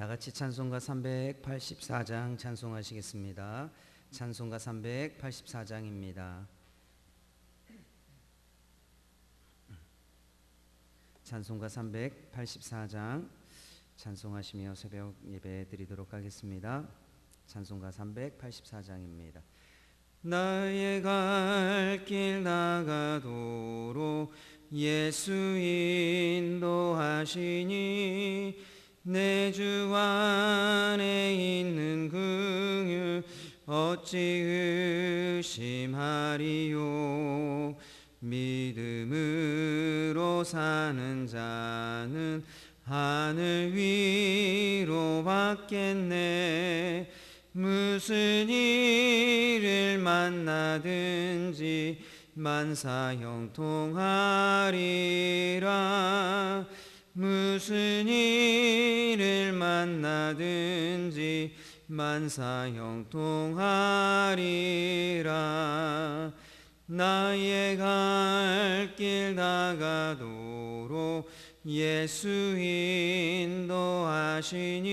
다 같이 찬송가 384장 찬송하시겠습니다. 찬송가 384장입니다. 찬송가 384장 찬송하시며 새벽 예배 드리도록 하겠습니다. 찬송가 384장입니다. 나의 갈 길 나가도록 예수 인도하시니 내 주 안에 있는 긍휼 어찌 의심하리요. 믿음으로 사는 자는 하늘 위로 받겠네. 무슨 일을 만나든지 만사 형통하리라. 무슨 일을 만나든지 만사 형통하리라. 나의 갈 길 나가도록 예수 인도하시니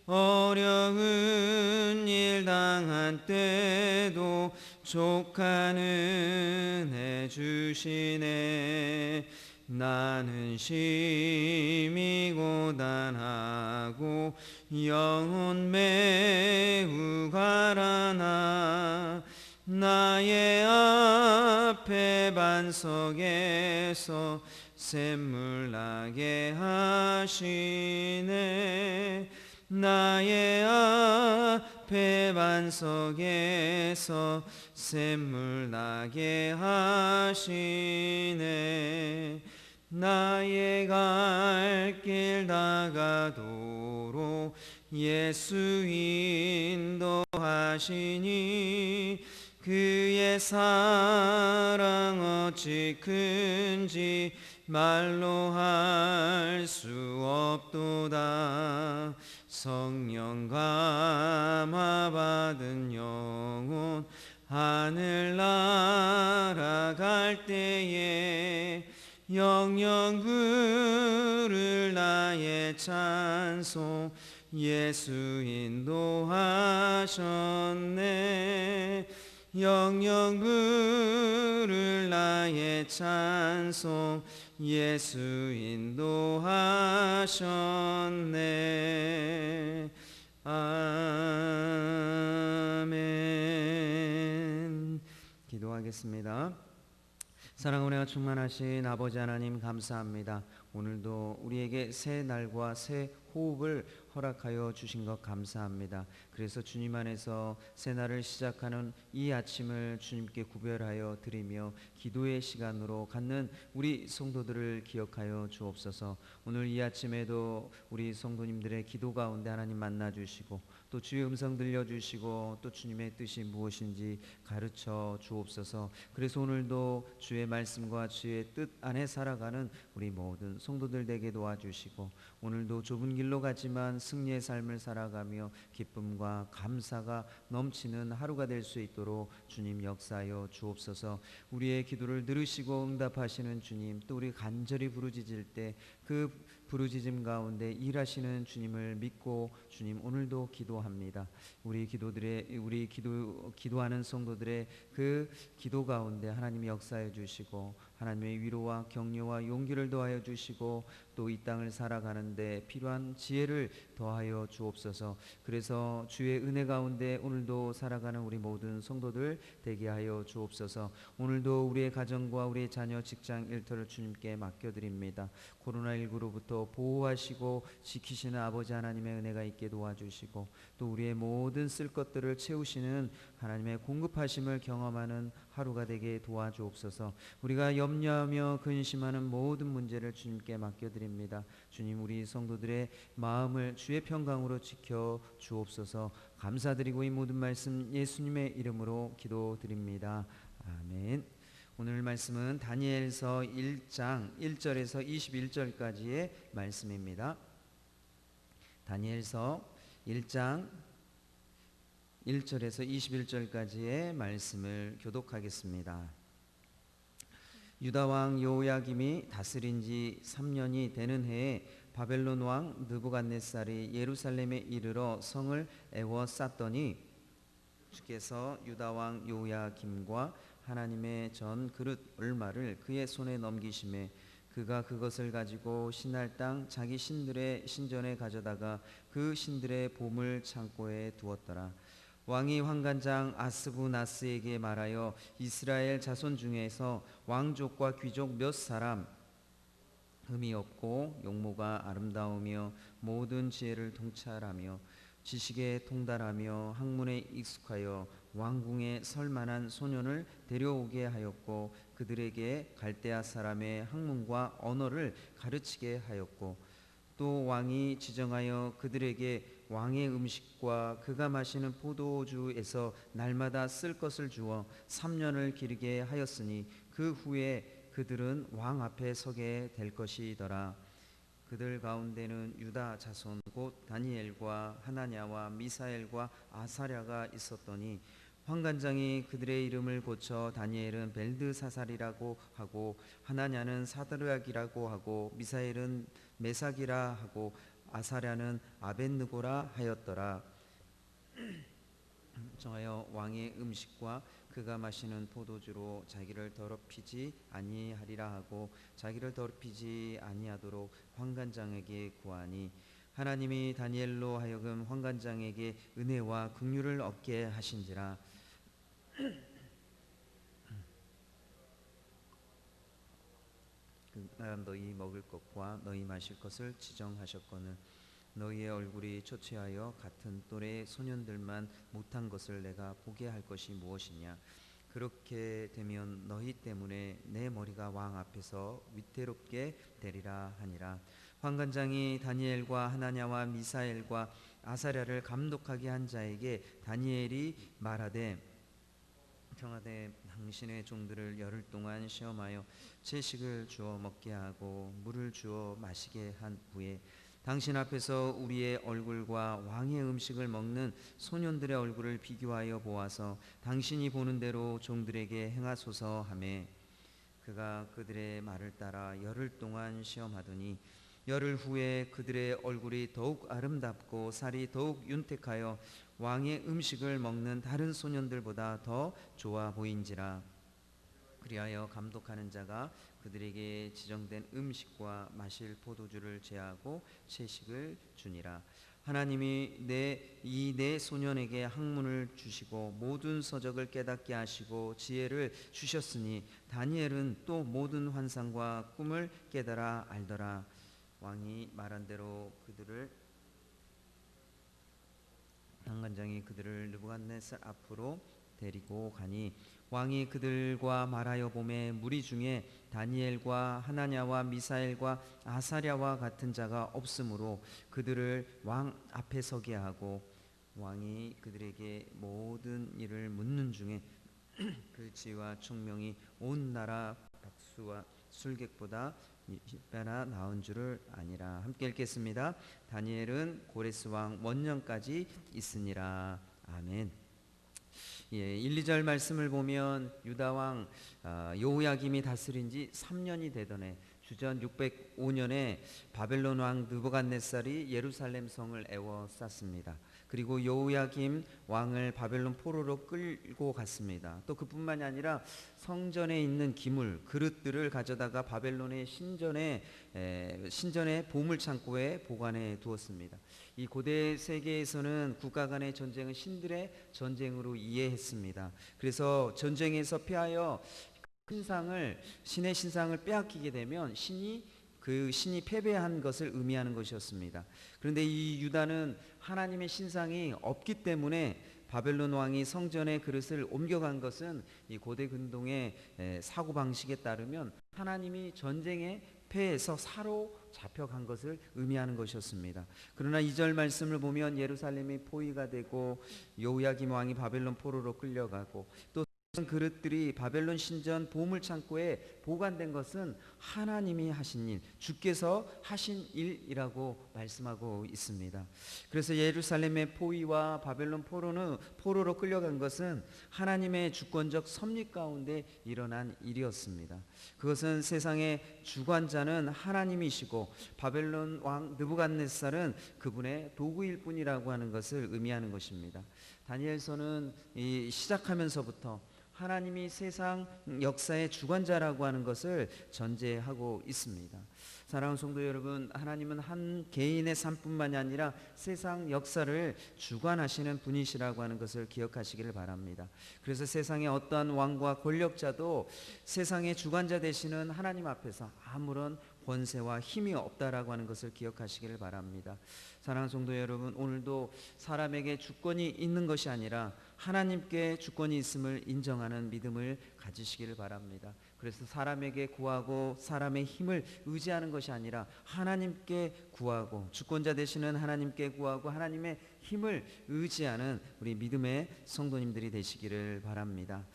어려운 일 당한 때도 족한 은혜 주시네. 나는 심히 고단하고 영혼 매우 가라나 나의 앞에 반석에서 샘물 나게 하시네. 나의 앞에 반석에서 샘물 나게 하시네. 나의 갈 길 나가도록 예수 인도하시니 그의 사랑 어찌 큰지 말로 할 수 없도다. 성령 감화 받은 영혼 하늘 날아갈 때에 영영 부를 나의 찬송 예수 인도하셨네. 영영 부를 나의 찬송 예수 인도하셨네. 아멘. 기도하겠습니다. 사랑으로 은혜가 충만하신 아버지 하나님 감사합니다. 오늘도 우리에게 새 날과 새 호흡을 허락하여 주신 것 감사합니다. 그래서 주님 안에서 새 날을 시작하는 이 아침을 주님께 구별하여 드리며 기도의 시간으로 갖는 우리 성도들을 기억하여 주옵소서. 오늘 이 아침에도 우리 성도님들의 기도 가운데 하나님 만나 주시고 또 주의 음성 들려주시고 또 주님의 뜻이 무엇인지 가르쳐 주옵소서. 그래서 오늘도 주의 말씀과 주의 뜻 안에 살아가는 우리 모든 성도들 되게 도와주시고 오늘도 좁은 길로 가지만 승리의 삶을 살아가며 기쁨과 감사가 넘치는 하루가 될 수 있도록 주님 역사하여 주옵소서. 우리의 기도를 들으시고 응답하시는 주님, 또 우리 간절히 부르짖을 때 그 부르짖음 가운데 일하시는 주님을 믿고 주님 오늘도 기도합니다. 기도하는 성도들의 그 기도 가운데 하나님이 역사해 주시고 하나님의 위로와 격려와 용기를 더하여 주시고 또 이 땅을 살아가는데 필요한 지혜를 더하여 주옵소서. 그래서 주의 은혜 가운데 오늘도 살아가는 우리 모든 성도들 되게 하여 주옵소서. 오늘도 우리의 가정과 우리의 자녀, 직장, 일터를 주님께 맡겨드립니다. 코로나19로부터 보호하시고 지키시는 아버지 하나님의 은혜가 있게 도와주시고 또 우리의 모든 쓸 것들을 채우시는 하나님의 공급하심을 경험하는 하루가 되게 도와주옵소서. 우리가 염려하며 근심하는 모든 문제를 주님께 맡겨드립니다. 주님 우리 성도들의 마음을 주의 평강으로 지켜 주옵소서. 감사드리고 이 모든 말씀 예수님의 이름으로 기도드립니다. 아멘. 오늘 말씀은 다니엘서 1장 1절에서 21절까지의 말씀입니다. 다니엘서 1장 1절에서 21절까지의 말씀을 교독하겠습니다. 유다 왕 여호야김이 다스린 지 3년이 되는 해에 바벨론 왕 느부갓네살이 예루살렘에 이르러 성을 에워쌌더니 주께서 유다 왕 요야김과 하나님의 전 그릇 얼마를 그의 손에 넘기심에 그가 그것을 가지고 신할 땅 자기 신들의 신전에 가져다가 그 신들의 보물 창고에 두었더라. 왕이 환관장 아스부나스에게 말하여 이스라엘 자손 중에서 왕족과 귀족 몇 사람 흠이 없고 용모가 아름다우며 모든 지혜를 통찰하며 지식에 통달하며 학문에 익숙하여 왕궁에 설 만한 소년을 데려오게 하였고 그들에게 갈대아 사람의 학문과 언어를 가르치게 하였고 또 왕이 지정하여 그들에게 왕의 음식과 그가 마시는 포도주에서 날마다 쓸 것을 주어 3년을 기르게 하였으니 그 후에 그들은 왕 앞에 서게 될 것이더라. 그들 가운데는 유다 자손 곧 다니엘과 하나냐와 미사엘과 아사랴가 있었더니 환관장이 그들의 이름을 고쳐 다니엘은 벨드사살이라고 하고 하나냐는 사드락이라고 하고 미사엘은 메삭이라 하고 아사랴는 아벳느고라 하였더라. 정하여 왕의 음식과 그가 마시는 포도주로 자기를 더럽히지 아니하리라 하고 자기를 더럽히지 아니하도록 환관장에게 구하니 하나님이 다니엘로 하여금 환관장에게 은혜와 긍휼을 얻게 하신지라. 너희 먹을 것과 너희 마실 것을 지정하셨거늘 너희의 얼굴이 초췌하여 같은 또래 소년들만 못한 것을 내가 보게 할 것이 무엇이냐. 그렇게 되면 너희 때문에 내 머리가 왕 앞에서 위태롭게 되리라 하니라. 환관장이 다니엘과 하나냐와 미사엘과 아사랴를 감독하게 한 자에게 다니엘이 말하되 청하되 당신의 종들을 열흘 동안 시험하여 채식을 주어 먹게 하고 물을 주어 마시게 한 후에 당신 앞에서 우리의 얼굴과 왕의 음식을 먹는 소년들의 얼굴을 비교하여 보아서 당신이 보는 대로 종들에게 행하소서 하매 그가 그들의 말을 따라 열흘 동안 시험하더니 열흘 후에 그들의 얼굴이 더욱 아름답고 살이 더욱 윤택하여 왕의 음식을 먹는 다른 소년들보다 더 좋아 보인지라. 그리하여 감독하는 자가 그들에게 지정된 음식과 마실 포도주를 제하고 채식을 주니라. 하나님이 네 소년에게 학문을 주시고 모든 서적을 깨닫게 하시고 지혜를 주셨으니 다니엘은 또 모든 환상과 꿈을 깨달아 알더라. 왕이 말한 대로 환관장이 그들을 느부갓네살 앞으로 데리고 가니 왕이 그들과 말하여 보매 무리 중에 다니엘과 하나냐와 미사엘과 아사랴와 같은 자가 없으므로 그들을 왕 앞에 서게 하고 왕이 그들에게 모든 일을 묻는 중에 그 지혜와 총명이 온 나라 박수와 술객보다 빼나 나은 줄을 아니라. 함께 읽겠습니다. 다니엘은 고레스 왕 원년까지 있으니라. 아멘. 1, 2절 말씀을 보면 유다 왕 여호야김이 다스린 지 3년이 되던 해 주전 605년에 바벨론 왕 느부갓네살이 예루살렘 성을 에워쌌습니다. 그리고 여호야김 왕을 바벨론 포로로 끌고 갔습니다. 또 그뿐만이 아니라 성전에 있는 기물, 그릇들을 가져다가 바벨론의 신전의 보물 창고에 보관해 두었습니다. 이 고대 세계에서는 국가 간의 전쟁은 신들의 전쟁으로 이해했습니다. 그래서 전쟁에서 피하여 신의 신상을 빼앗기게 되면 신이 패배한 것을 의미하는 것이었습니다. 그런데 이 유다는 하나님의 신상이 없기 때문에 바벨론 왕이 성전의 그릇을 옮겨간 것은 이 고대 근동의 사고 방식에 따르면 하나님이 전쟁에 패해서 사로잡혀간 것을 의미하는 것이었습니다. 그러나 2절 말씀을 보면 예루살렘이 포위가 되고 여호야김 왕이 바벨론 포로로 끌려가고 또 그릇들이 바벨론 신전 보물 창고에 보관된 것은 하나님이 하신 일, 주께서 하신 일이라고 말씀하고 있습니다. 그래서 예루살렘의 포위와 바벨론 포로로 끌려간 것은 하나님의 주권적 섭리 가운데 일어난 일이었습니다. 그것은 세상의 주관자는 하나님이시고 바벨론 왕 느부갓네살은 그분의 도구일 뿐이라고 하는 것을 의미하는 것입니다. 다니엘서는 시작하면서부터 하나님이 세상 역사의 주관자라고 하는 것을 전제하고 있습니다. 사랑하는 성도 여러분, 하나님은 한 개인의 삶뿐만이 아니라 세상 역사를 주관하시는 분이시라고 하는 것을 기억하시기를 바랍니다. 그래서 세상의 어떠한 왕과 권력자도 세상의 주관자 되시는 하나님 앞에서 아무런 권세와 힘이 없다라고 하는 것을 기억하시기를 바랍니다. 사랑하는 성도 여러분, 오늘도 사람에게 주권이 있는 것이 아니라 하나님께 주권이 있음을 인정하는 믿음을 가지시기를 바랍니다. 그래서 사람에게 구하고 사람의 힘을 의지하는 것이 아니라 하나님께 구하고 주권자 되시는 하나님께 구하고 하나님의 힘을 의지하는 우리 믿음의 성도님들이 되시기를 바랍니다.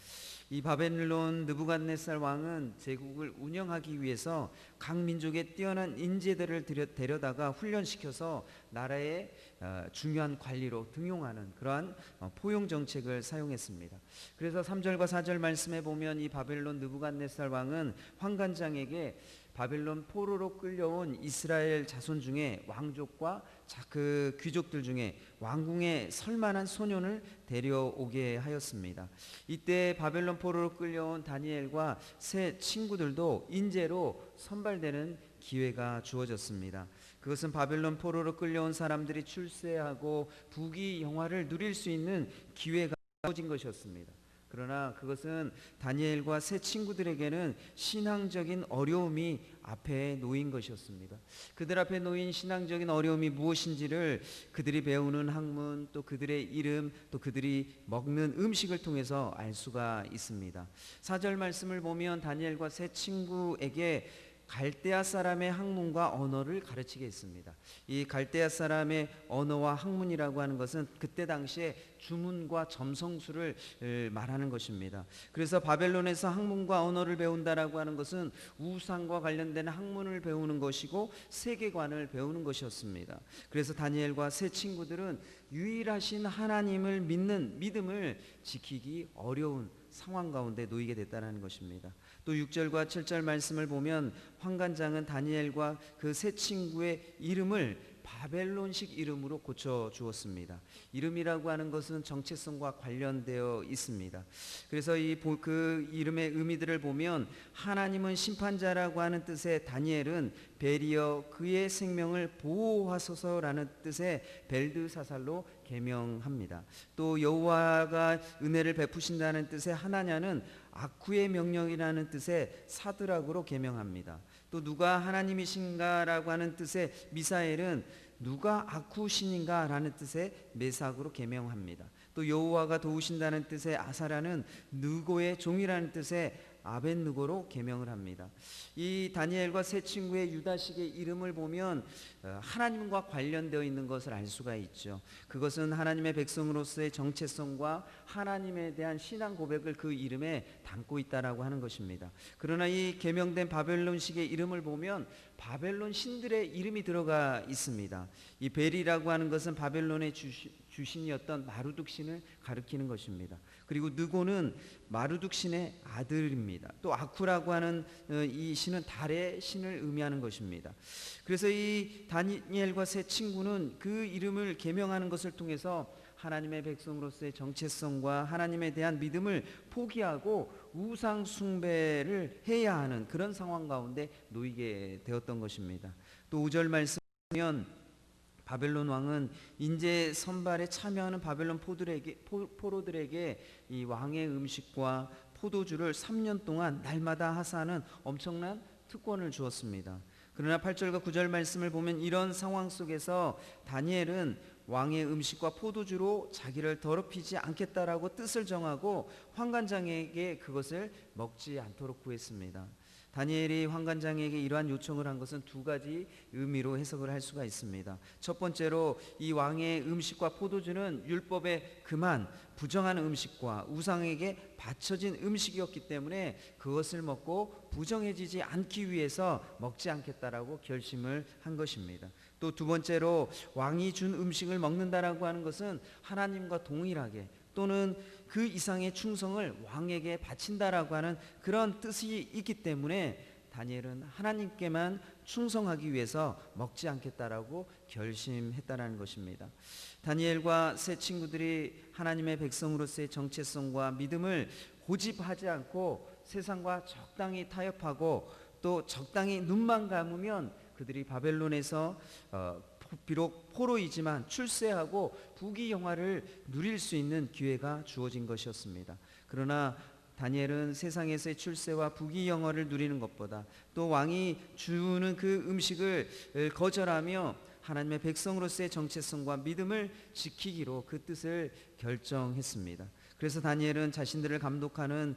이 바벨론 느부갓네살 왕은 제국을 운영하기 위해서 각 민족의 뛰어난 인재들을 데려다가 훈련시켜서 나라의 중요한 관리로 등용하는 그러한 포용 정책을 사용했습니다. 그래서 3절과 4절 말씀에 보면 이 바벨론 느부갓네살 왕은 환관장에게 바벨론 포로로 끌려온 이스라엘 자손 중에 왕족과 그 귀족들 중에 왕궁에 설만한 소년을 데려오게 하였습니다. 이때 바벨론 포로로 끌려온 다니엘과 세 친구들도 인재로 선발되는 기회가 주어졌습니다. 그것은 바벨론 포로로 끌려온 사람들이 출세하고 부귀영화를 누릴 수 있는 기회가 주어진 것이었습니다. 그러나 그것은 다니엘과 세 친구들에게는 신앙적인 어려움이 앞에 놓인 것이었습니다. 그들 앞에 놓인 신앙적인 어려움이 무엇인지를 그들이 배우는 학문, 또 그들의 이름, 또 그들이 먹는 음식을 통해서 알 수가 있습니다. 4절 말씀을 보면 다니엘과 세 친구에게 갈대아 사람의 학문과 언어를 가르치게 했습니다. 이 갈대아 사람의 언어와 학문이라고 하는 것은 그때 당시에 주문과 점성술을 말하는 것입니다. 그래서 바벨론에서 학문과 언어를 배운다라고 하는 것은 우상과 관련된 학문을 배우는 것이고 세계관을 배우는 것이었습니다. 그래서 다니엘과 세 친구들은 유일하신 하나님을 믿는 믿음을 지키기 어려운 상황 가운데 놓이게 됐다는 것입니다. 또 6절과 7절 말씀을 보면 환관장은 다니엘과 그 세 친구의 이름을 바벨론식 이름으로 고쳐 주었습니다. 이름이라고 하는 것은 정체성과 관련되어 있습니다. 그래서 그 이름의 의미들을 보면 하나님은 심판자라고 하는 뜻의 다니엘은 벨이여 그의 생명을 보호하소서라는 뜻의 벨드사살로 개명합니다. 또 여호와가 은혜를 베푸신다는 뜻의 하나냐는 아쿠의 명령이라는 뜻의 사드락으로 개명합니다. 또 누가 하나님이신가라고 하는 뜻의 미사엘은 누가 아쿠신인가 라는 뜻의 메삭으로 개명합니다. 또 여호와가 도우신다는 뜻의 아사라는 느고의 종이라는 뜻의 아벤느고로 개명을 합니다. 이 다니엘과 세 친구의 유다식의 이름을 보면 하나님과 관련되어 있는 것을 알 수가 있죠. 그것은 하나님의 백성으로서의 정체성과 하나님에 대한 신앙 고백을 그 이름에 담고 있다라고 하는 것입니다. 그러나 이 개명된 바벨론식의 이름을 보면 바벨론 신들의 이름이 들어가 있습니다. 이 벨이라고 하는 것은 바벨론의 주신이었던 마루둑 신을 가리키는 것입니다. 그리고 느고는 마루둑 신의 아들입니다. 또 아쿠라고 하는 이 신은 달의 신을 의미하는 것입니다. 그래서 이 다니엘과 세 친구는 그 이름을 계명하는 것을 통해서 하나님의 백성으로서의 정체성과 하나님에 대한 믿음을 포기하고 우상 숭배를 해야 하는 그런 상황 가운데 놓이게 되었던 것입니다. 또 5절 말씀 보면 바벨론 왕은 인재 선발에 참여하는 바벨론 포로들에게 이 왕의 음식과 포도주를 3년 동안 날마다 하사하는 엄청난 특권을 주었습니다. 그러나 8절과 9절 말씀을 보면 이런 상황 속에서 다니엘은 왕의 음식과 포도주로 자기를 더럽히지 않겠다라고 뜻을 정하고 환관장에게 그것을 먹지 않도록 구했습니다. 다니엘이 환관장에게 이러한 요청을 한 것은 두 가지 의미로 해석을 할 수가 있습니다. 첫 번째로 이 왕의 음식과 포도주는 율법의 금한 부정한 음식과 우상에게 바쳐진 음식이었기 때문에 그것을 먹고 부정해지지 않기 위해서 먹지 않겠다라고 결심을 한 것입니다. 또 두 번째로 왕이 준 음식을 먹는다라고 하는 것은 하나님과 동일하게 또는 그 이상의 충성을 왕에게 바친다라고 하는 그런 뜻이 있기 때문에 다니엘은 하나님께만 충성하기 위해서 먹지 않겠다라고 결심했다라는 것입니다. 다니엘과 세 친구들이 하나님의 백성으로서의 정체성과 믿음을 고집하지 않고 세상과 적당히 타협하고 또 적당히 눈만 감으면 그들이 바벨론에서 비록 포로이지만 출세하고 부귀영화를 누릴 수 있는 기회가 주어진 것이었습니다. 그러나 다니엘은 세상에서의 출세와 부귀영화를 누리는 것보다 또 왕이 주는 그 음식을 거절하며 하나님의 백성으로서의 정체성과 믿음을 지키기로 그 뜻을 결정했습니다. 그래서 다니엘은 자신들을 감독하는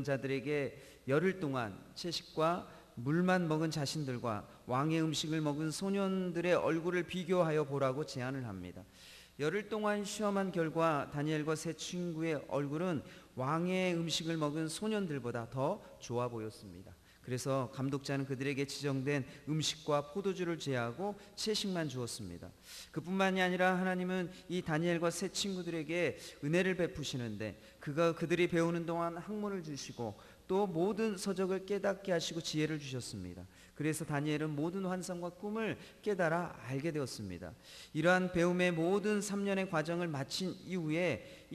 자들에게 열흘 동안 채식과 물만 먹은 자신들과 왕의 음식을 먹은 소년들의 얼굴을 비교하여 보라고 제안을 합니다. 열흘 동안 시험한 결과 다니엘과 세 친구의 얼굴은 왕의 음식을 먹은 소년들보다 더 좋아 보였습니다. 그래서 감독자는 그들에게 지정된 음식과 포도주를 제하고 채식만 주었습니다. 그뿐만이 아니라 하나님은 이 다니엘과 세 친구들에게 은혜를 베푸시는데 그들이 배우는 동안 학문을 주시고 또 모든 서적을 깨닫게 하시고 지혜를 주셨습니다. 그래서 다니엘은 모든 환상과 꿈을 깨달아 알게 되었습니다. 이러한 배움의 모든 3년의 과정을 마친 이후에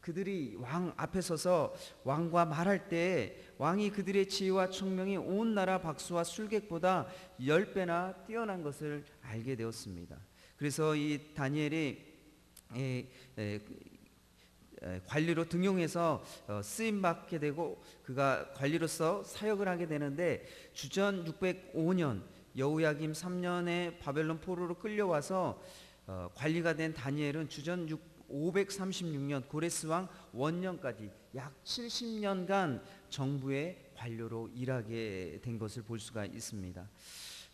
그들이 왕 앞에 서서 왕과 말할 때 왕이 그들의 지혜와 총명이 온 나라 박수와 술객보다 10배나 뛰어난 것을 알게 되었습니다. 그래서 이 다니엘이 관리로 등용해서 쓰임받게 되고 그가 관리로서 사역을 하게 되는데 주전 605년 여호야김 3년에 바벨론 포로로 끌려와서 관리가 된 다니엘은 주전 536년 고레스 왕 원년까지 약 70년간 정부의 관료로 일하게 된 것을 볼 수가 있습니다.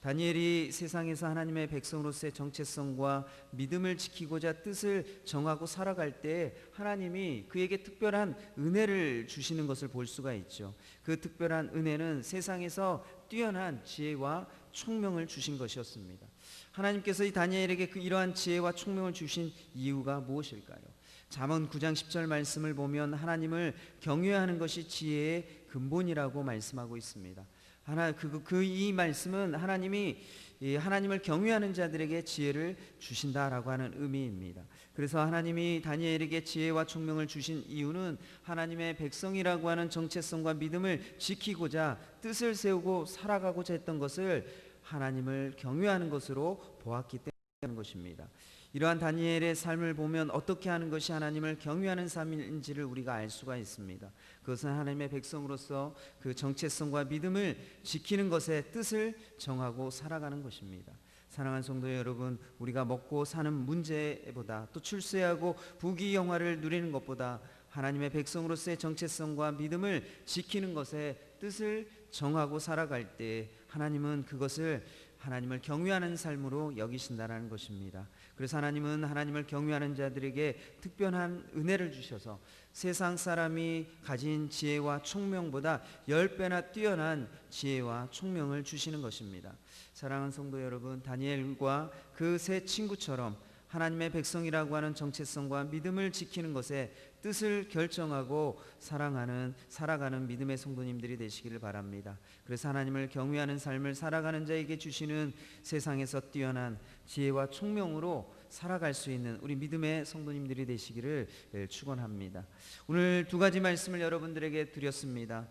다니엘이 세상에서 하나님의 백성으로서의 정체성과 믿음을 지키고자 뜻을 정하고 살아갈 때 하나님이 그에게 특별한 은혜를 주시는 것을 볼 수가 있죠. 그 특별한 은혜는 세상에서 뛰어난 지혜와 총명을 주신 것이었습니다. 하나님께서 이 다니엘에게 이러한 지혜와 총명을 주신 이유가 무엇일까요? 잠언 9장 10절 말씀을 보면 하나님을 경외하는 것이 지혜의 근본이라고 말씀하고 있습니다. 이 말씀은 하나님이 하나님을 경외하는 자들에게 지혜를 주신다라고 하는 의미입니다. 그래서 하나님이 다니엘에게 지혜와 총명을 주신 이유는 하나님의 백성이라고 하는 정체성과 믿음을 지키고자 뜻을 세우고 살아가고자 했던 것을 하나님을 경외하는 것으로 보았기 때문인 것입니다. 이러한 다니엘의 삶을 보면 어떻게 하는 것이 하나님을 경외하는 삶인지를 우리가 알 수가 있습니다. 그것은 하나님의 백성으로서 그 정체성과 믿음을 지키는 것의 뜻을 정하고 살아가는 것입니다. 사랑하는 성도 여러분, 우리가 먹고 사는 문제보다 또 출세하고 부귀영화를 누리는 것보다 하나님의 백성으로서의 정체성과 믿음을 지키는 것의 뜻을 정하고 살아갈 때 하나님은 그것을 하나님을 경외하는 삶으로 여기신다는 것입니다. 그래서 하나님은 하나님을 경외하는 자들에게 특별한 은혜를 주셔서 세상 사람이 가진 지혜와 총명보다 10배나 뛰어난 지혜와 총명을 주시는 것입니다. 사랑하는 성도 여러분, 다니엘과 그 세 친구처럼 하나님의 백성이라고 하는 정체성과 믿음을 지키는 것에 뜻을 결정하고 살아가는 믿음의 성도님들이 되시기를 바랍니다. 그래서 하나님을 경외하는 삶을 살아가는 자에게 주시는 세상에서 뛰어난 지혜와 총명으로 살아갈 수 있는 우리 믿음의 성도님들이 되시기를 축원합니다. 오늘 두 가지 말씀을 여러분들에게 드렸습니다.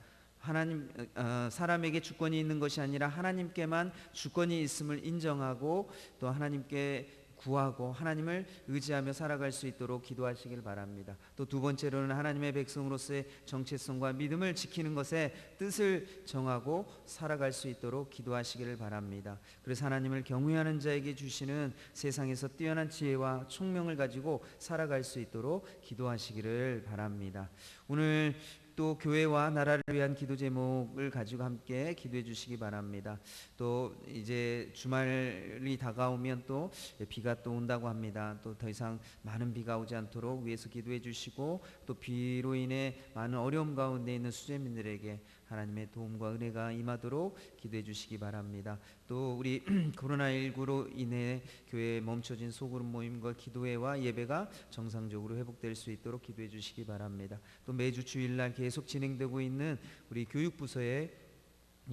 사람에게 주권이 있는 것이 아니라 하나님께만 주권이 있음을 인정하고 또 하나님께 구하고 하나님을 의지하며 살아갈 수 있도록 기도하시길 바랍니다. 또 두 번째로는 하나님의 백성으로서의 정체성과 믿음을 지키는 것에 뜻을 정하고 살아갈 수 있도록 기도하시기를 바랍니다. 그래서 하나님을 경외하는 자에게 주시는 세상에서 뛰어난 지혜와 총명을 가지고 살아갈 수 있도록 기도하시기를 바랍니다. 오늘 또 교회와 나라를 위한 기도 제목을 가지고 함께 기도해 주시기 바랍니다. 또 이제 주말이 다가오면 또 비가 또 온다고 합니다. 또 더 이상 많은 비가 오지 않도록 위해서 기도해 주시고, 또 비로 인해 많은 어려움 가운데 있는 수재민들에게 하나님의 도움과 은혜가 임하도록 기도해 주시기 바랍니다. 또 우리 코로나19로 인해 교회에 멈춰진 소그룹 모임과 기도회와 예배가 정상적으로 회복될 수 있도록 기도해 주시기 바랍니다. 또 매주 주일날 계속 진행되고 있는 우리 교육부서의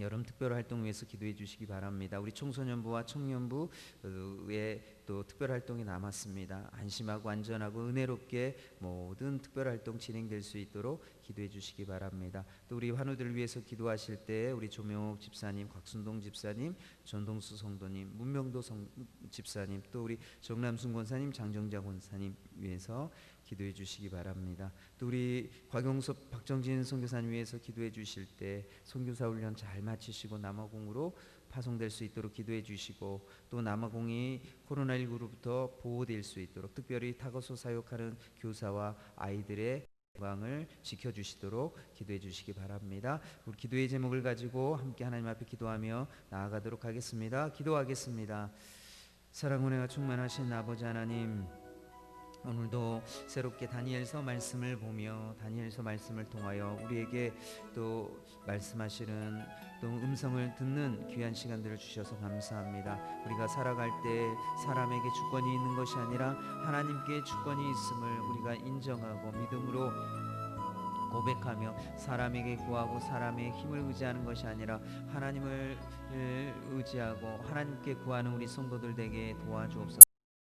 여름 특별 활동 위해서 기도해 주시기 바랍니다. 우리 청소년부와 청년부의 또 특별 활동이 남았습니다. 안심하고 안전하고 은혜롭게 모든 특별 활동 진행될 수 있도록 기도해 주시기 바랍니다. 또 우리 환우들을 위해서 기도하실 때 우리 조명옥 집사님, 곽순동 집사님, 전동수 성도님, 문명도 집사님, 또 우리 정남순 권사님, 장정자 권사님 위해서 기도해 주시기 바랍니다. 또 우리 곽용섭, 박정진 선교사님 위해서 기도해 주실 때 선교사 훈련 잘 마치시고 남아공으로 파송될 수 있도록 기도해 주시고, 또 남아공이 코로나19로부터 보호될 수 있도록 특별히 타거소 사역하는 교사와 아이들의 건강을 지켜주시도록 기도해 주시기 바랍니다. 우리 기도의 제목을 가지고 함께 하나님 앞에 기도하며 나아가도록 하겠습니다. 기도하겠습니다. 사랑 은혜가 충만하신 아버지 하나님, 오늘도 새롭게 다니엘서 말씀을 보며 다니엘서 말씀을 통하여 우리에게 또 말씀하시는 또 음성을 듣는 귀한 시간들을 주셔서 감사합니다. 우리가 살아갈 때 사람에게 주권이 있는 것이 아니라 하나님께 주권이 있음을 우리가 인정하고 믿음으로 고백하며 사람에게 구하고 사람의 힘을 의지하는 것이 아니라 하나님을 의지하고 하나님께 구하는 우리 성도들 되게 도와주옵소서.